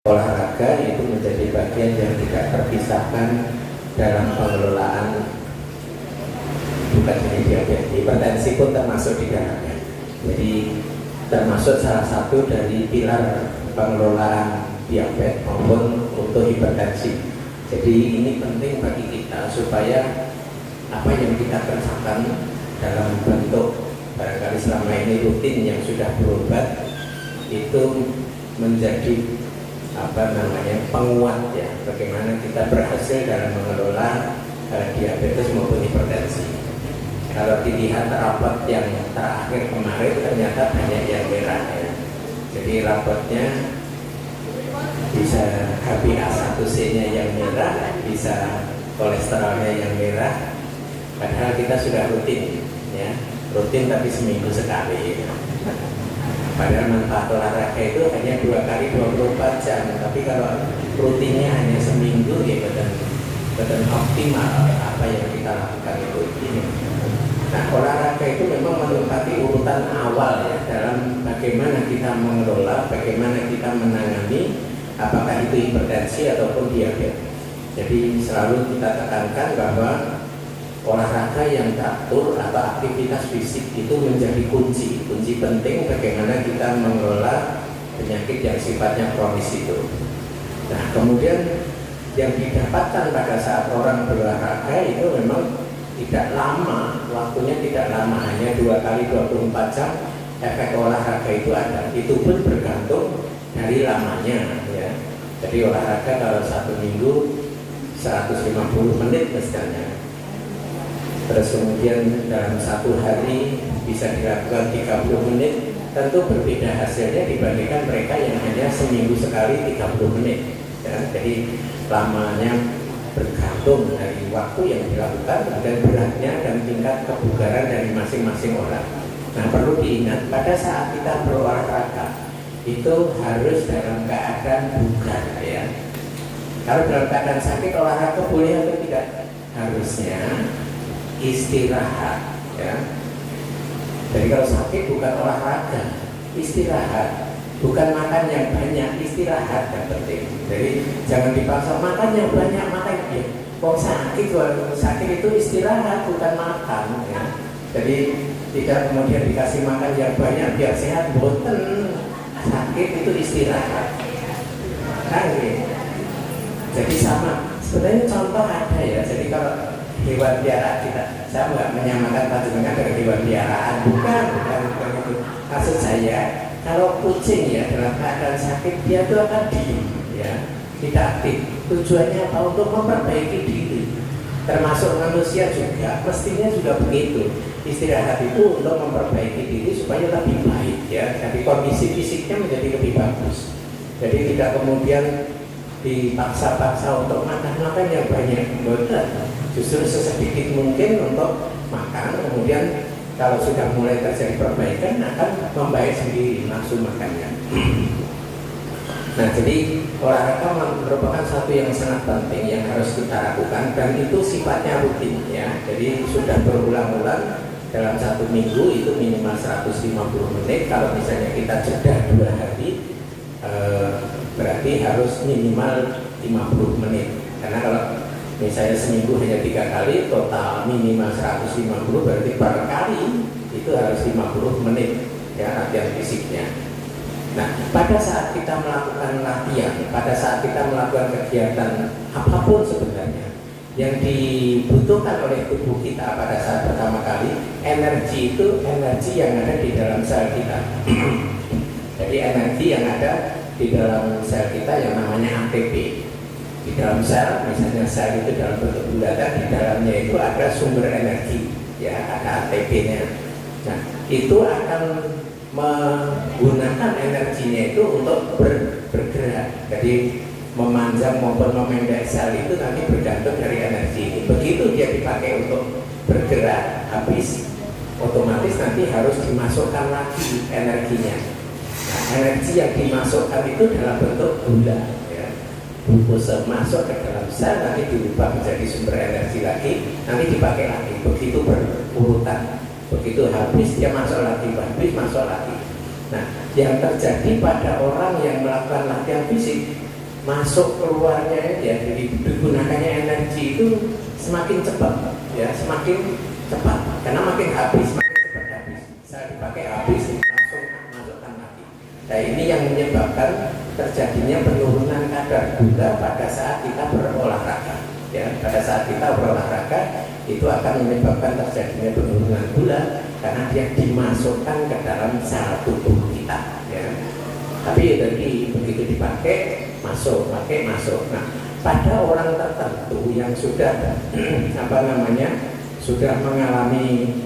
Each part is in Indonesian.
olahraga itu menjadi bagian yang tidak terpisahkan dalam pengelolaan bukan hanya diabetes, hipertensi pun termasuk di dalamnya. Jadi termasuk salah satu dari pilar pengelolaan diabetes maupun untuk hipertensi. Jadi ini penting bagi kita supaya apa yang kita kerjakan dalam bentuk barangkali selama ini rutin yang sudah berobat itu menjadi penguat ya, bagaimana kita berhasil dalam mengelola diabetes maupun hipertensi. Kalau dilihat rapot yang terakhir kemarin ternyata banyak yang merah ya. Jadi rapotnya bisa HbA1c-nya yang merah, bisa kolesterolnya yang merah. Padahal kita sudah rutin ya, rutin tapi seminggu sekali ya. Padahal manfaat olahraga itu hanya 2 kali 24 jam, tapi kalau rutinnya hanya seminggu ya betul optimal apa yang kita lakukan itu. Nah, olahraga itu memang menempati urutan awal ya dalam bagaimana kita mengelola, bagaimana kita menangani apakah itu hipertensi ataupun diabetes. Jadi selalu kita tekankan bahwa olahraga yang teratur atau aktivitas fisik itu menjadi kunci penting bagaimana kita mengelola penyakit yang sifatnya kronis itu. Nah, kemudian yang didapatkan pada saat orang berolahraga itu memang tidak lama, waktunya tidak lama, hanya 2 kali 24 jam efek olahraga itu ada. Itu pun bergantung dari lamanya ya. Jadi olahraga kalau 1 minggu 150 menit misalnya, terus kemudian dalam 1 hari bisa dilakukan 30 menit, tentu berbeda hasilnya dibandingkan mereka yang hanya seminggu sekali 30 menit ya. Jadi lamanya bergantung dari waktu yang dilakukan dan beratnya dan tingkat kebugaran dari masing-masing orang. Nah, perlu diingat pada saat kita berolahraga itu harus dalam keadaan bugar ya. Kalau dalam keadaan sakit olahraga boleh atau tidak? Harusnya istirahat ya. Jadi kalau sakit bukan olahraga, istirahat, bukan makan yang banyak, istirahat yang penting. Jadi jangan dipaksa makan yang banyak, makan ya. Kok sakit itu istirahat bukan makan ya. Jadi tidak kemudian dikasih makan yang banyak biar sehat, boten. Sakit itu istirahat kan gitu. Jadi sama sebenarnya contoh ada ya. Jadi kalau hewan piaraan saya nggak menyamakan panjenengan dengan hewan piaraan, bukan itu. Maksud saya kalau kucing ya dalam keadaan sakit dia itu akan diem ya, tidak aktif. Tujuannya apa? Untuk memperbaiki diri. Termasuk manusia juga mestinya juga begitu. Istirahat itu untuk memperbaiki diri supaya lebih baik ya. Jadi kondisi fisiknya menjadi lebih bagus. Jadi tidak kemudian dipaksa-paksa untuk makan yang banyak, betul. Justru sesedikit mungkin untuk makan, kemudian kalau sudah mulai terjadi perbaikan akan membaik sendiri nafsu makannya. Nah, jadi olahraga merupakan satu yang sangat penting yang harus kita lakukan dan itu sifatnya rutin ya. Jadi sudah berulang-ulang dalam 1 minggu itu minimal 150 menit. Kalau misalnya kita jeda 2 hari berarti harus minimal 50 menit. Karena kalau misalnya seminggu hanya 3 kali, total minimal 150, berarti per kali itu harus 50 menit ya latihan fisiknya. Nah, pada saat kita melakukan latihan, pada saat kita melakukan kegiatan apapun sebenarnya yang dibutuhkan oleh tubuh kita pada saat pertama kali, energi itu energi yang ada di dalam sel kita. Jadi energi yang ada di dalam sel kita yang namanya ATP. Di dalam sel, misalnya sel itu dalam bentuk bulatan, di dalamnya itu ada sumber energi, ya ada ATP-nya. Nah, itu akan menggunakan energinya itu untuk bergerak. Jadi memanjang maupun memendek sel itu nanti bergantung dari energi ini. Begitu dia dipakai untuk bergerak, habis otomatis nanti harus dimasukkan lagi energinya. Nah, energi yang dimasukkan itu dalam bentuk gula. Glukosa masuk ke dalam sel, nanti dirubah menjadi sumber energi lagi, nanti dipakai lagi, begitu berurutan. Begitu habis dia masuk lagi, habis masuk lagi. Nah, yang terjadi pada orang yang melakukan latihan fisik masuk keluarnya ya, jadi digunakannya energi itu semakin cepat ya, semakin cepat karena makin habis, makin cepat habis. Saya dipakai habis langsung masukkan lagi. Nah ini yang menyebabkan terjadinya penurunan kadar gula pada saat kita berolahraga ya. Pada saat kita berolahraga itu akan menyebabkan terjadinya penurunan gula karena dia dimasukkan ke dalam sel tubuh kita ya. Tapi tadi begitu dipakai masuk, pakai masuk. Nah, pada orang tertentu yang sudah sudah mengalami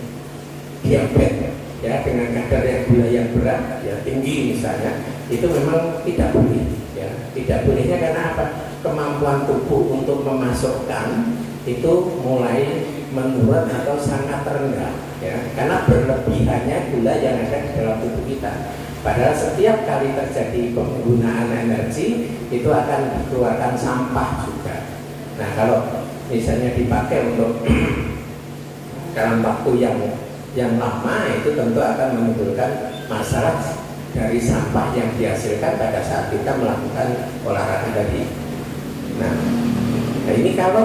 diabetes ya, dengan kadar yang gula yang berat ya, tinggi misalnya, itu memang tidak boleh ya. Tidak bolehnya karena apa? Kemampuan tubuh untuk memasukkan itu mulai menurun atau sangat rendah ya, karena berlebihannya gula yang ada di dalam tubuh kita. Padahal setiap kali terjadi penggunaan energi itu akan dikeluarkan sampah juga. Nah kalau misalnya dipakai untuk dalam waktu yang lama, itu tentu akan menimbulkan masalah dari sampah yang dihasilkan pada saat kita melakukan olahraga tadi. Nah ini kalau